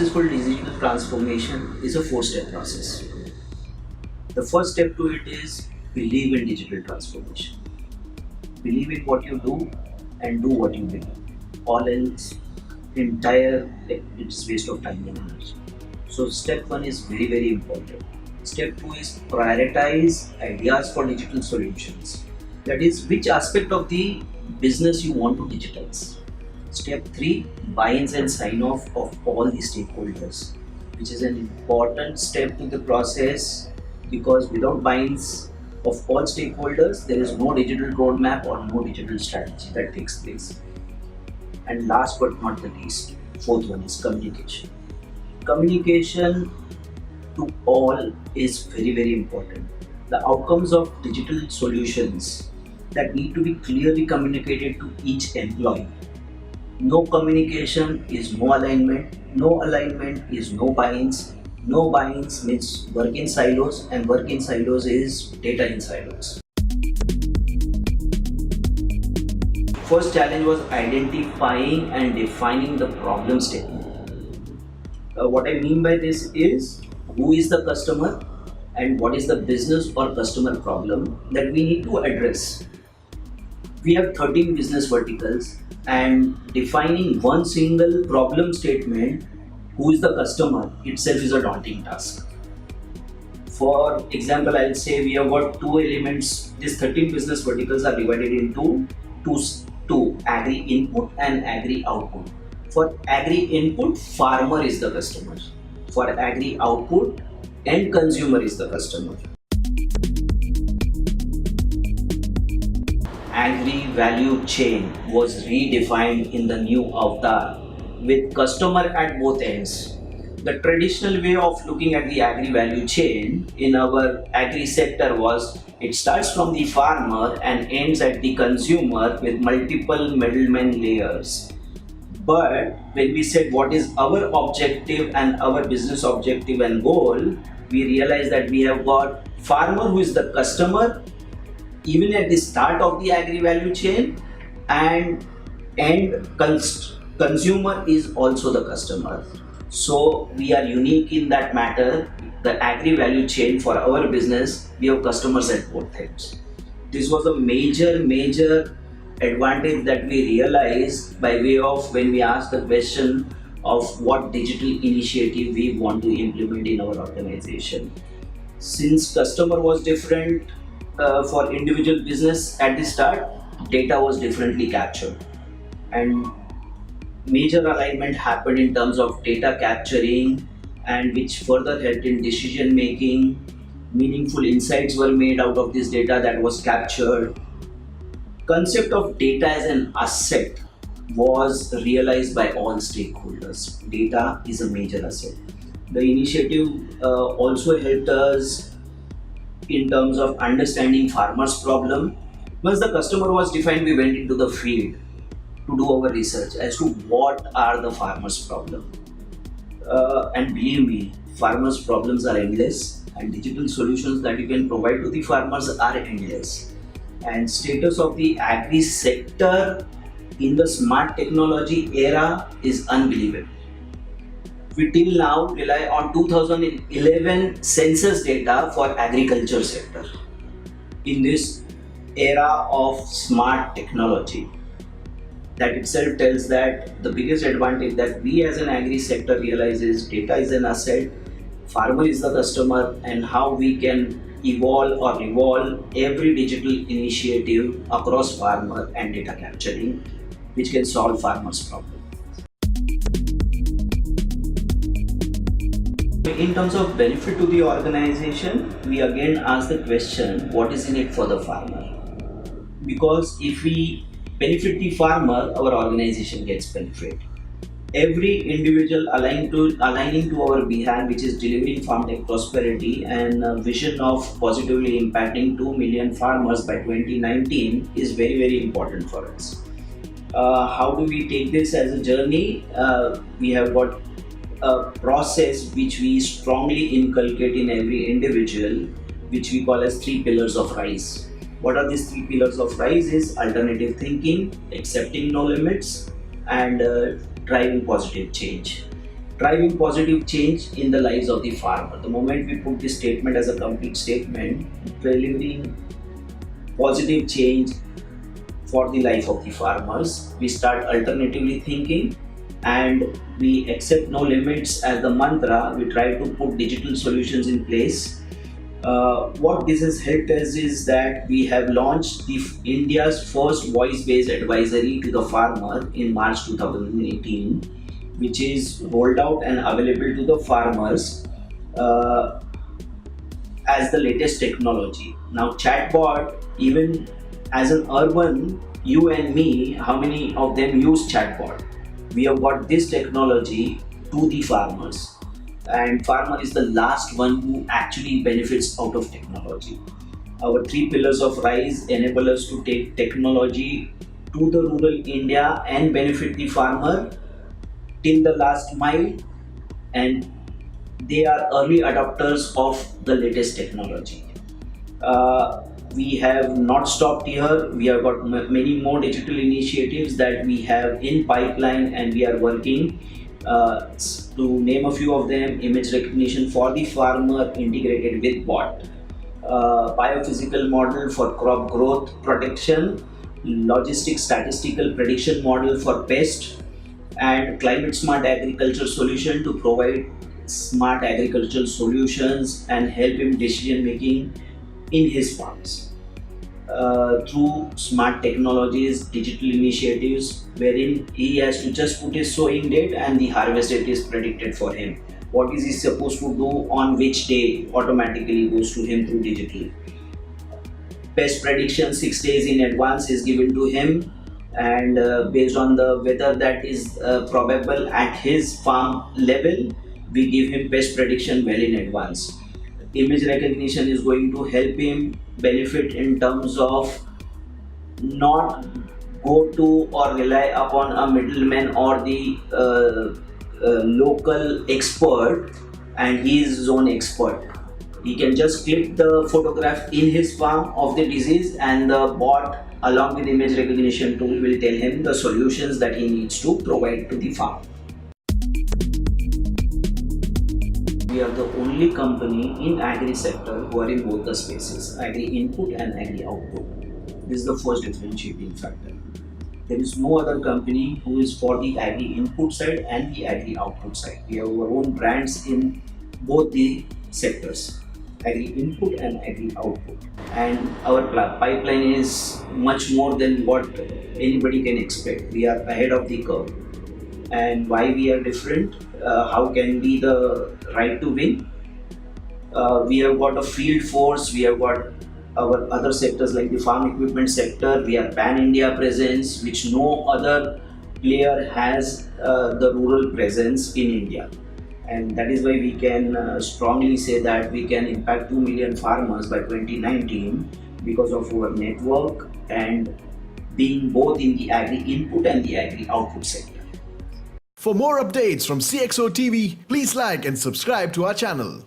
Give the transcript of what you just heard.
successful digital transformation is a four-step process. The first step to it is believe in digital transformation. Believe in what you do and do what you believe. All else, it's waste of time and energy. So step one is very important. Step two is prioritize ideas for digital solutions. That is, which aspect of the business you want to digitize. Step 3, buy-ins and sign-off of all the stakeholders, which is an important step to the process, because without buy-ins of all stakeholders, there is no digital roadmap or no digital strategy that takes place. And last but not the least, fourth one is communication. Communication to all is very important. The outcomes of digital solutions that need to be clearly communicated to each employee. No communication is no alignment. No alignment is no buy-ins. No buy-ins means work in silos, and work in silos is data in silos. First challenge was identifying and defining the problem statement. What I mean by this is, who is the customer and what is the business or customer problem that we need to address. We have 13 business verticals, and defining one single problem statement, who is the customer, itself is a daunting task. For example, I'll say we have got two elements. These 13 business verticals are divided into two, agri input and agri output. For agri input, farmer is the customer. For agri output, end consumer is the customer. Agri value chain was redefined in the new avatar with customer at both ends. The traditional way of looking at the agri value chain in our agri sector was, it starts from the farmer and ends at the consumer with multiple middlemen layers. But when we said what is our objective and our business objective and goal, we realized that we have got farmer who is the customer even at the start of the agri value chain, and consumer is also the customer. So we are unique in that matter. The agri value chain for our business, we have customers at both ends. This was a major advantage that we realized by way of when we asked the question of what digital initiative we want to implement in our organization. Since customer was different for individual business at the start, data was differently captured, and major alignment happened in terms of data capturing, and which further helped in decision making. Meaningful insights were made out of this data that was captured. Concept of data as an asset was realized by all stakeholders. Data is a major asset. The initiative also helped us in terms of understanding farmers' problem. Once the customer was defined, we went into the field to do our research as to what are the farmers' problem. And believe me, farmers' problems are endless, and digital solutions that you can provide to the farmers are endless. And status of the agri sector in the smart technology era is unbelievable. We till now rely on 2011 census data for agriculture sector. In this era of smart technology, that itself tells that the biggest advantage that we as an agri sector realize is data is an asset, farmer is the customer, and how we can evolve or revolve every digital initiative across farmer and data capturing, which can solve farmers' problem. In terms of benefit to the organization, we again ask the question, what is in it for the farmer? Because if we benefit the farmer, our organization gets benefit. Every individual aligning to our behalf, which is delivering farm tech prosperity and a vision of positively impacting 2 million farmers by 2019 is very important for us. How do we take this as a journey? We have got a process which we strongly inculcate in every individual, which we call as 3 pillars of RISE. What are these 3 pillars of RISE is alternative thinking, accepting no limits, and driving positive change. driving positive change in the lives of the farmer. The moment we put this statement as a complete statement, delivering positive change for the life of the farmers, we start alternatively thinking and we accept no limits as the mantra. We try to put digital solutions in place. What this has helped us is that we have launched India's first voice-based advisory to the farmer in March 2018, which is rolled out and available to the farmers as the latest technology. Now, chatbot, even as an urban, you and me, how many of them use chatbot? We have got this technology to the farmers, and farmer is the last one who actually benefits out of technology. Our 3 pillars of RISE enable us to take technology to the rural India and benefit the farmer till the last mile, and they are early adopters of the latest technology. We have not stopped here. We have got many more digital initiatives that we have in pipeline, and we are working. To name a few of them: image recognition for the farmer integrated with bot, biophysical model for crop growth protection, logistics statistical prediction model for pest, and climate smart agriculture solution to provide smart agricultural solutions and help him decision making in his farms through smart technologies, digital initiatives, wherein he has to just put his sowing date and the harvest date is predicted for him. What is he supposed to do on which day automatically goes to him through digital. Pest prediction 6 days in advance is given to him, and based on the weather that is probable at his farm level, we give him pest prediction well in advance. Image recognition is going to help him benefit in terms of not go to or rely upon a middleman or the local expert, and he is his own expert. He can just click the photograph in his farm of the disease, and the bot along with image recognition tool will tell him the solutions that he needs to provide to the farm. We are the only company in agri sector who are in both the spaces, agri input and agri output. This is the first differentiating factor. There is no other company who is for the agri input side and the agri output side. We have our own brands in both the sectors, agri input and agri output. And our pipeline is much more than what anybody can expect. We are ahead of the curve. And why we are different? How can be the right to win? We have got a field force. We have got our other sectors like the farm equipment sector. We are pan-India presence, which no other player has the rural presence in India. And that is why we can strongly say that we can impact 2 million farmers by 2019 because of our network and being both in the agri input and the agri output sector. For more updates from CXO TV, please like and subscribe to our channel.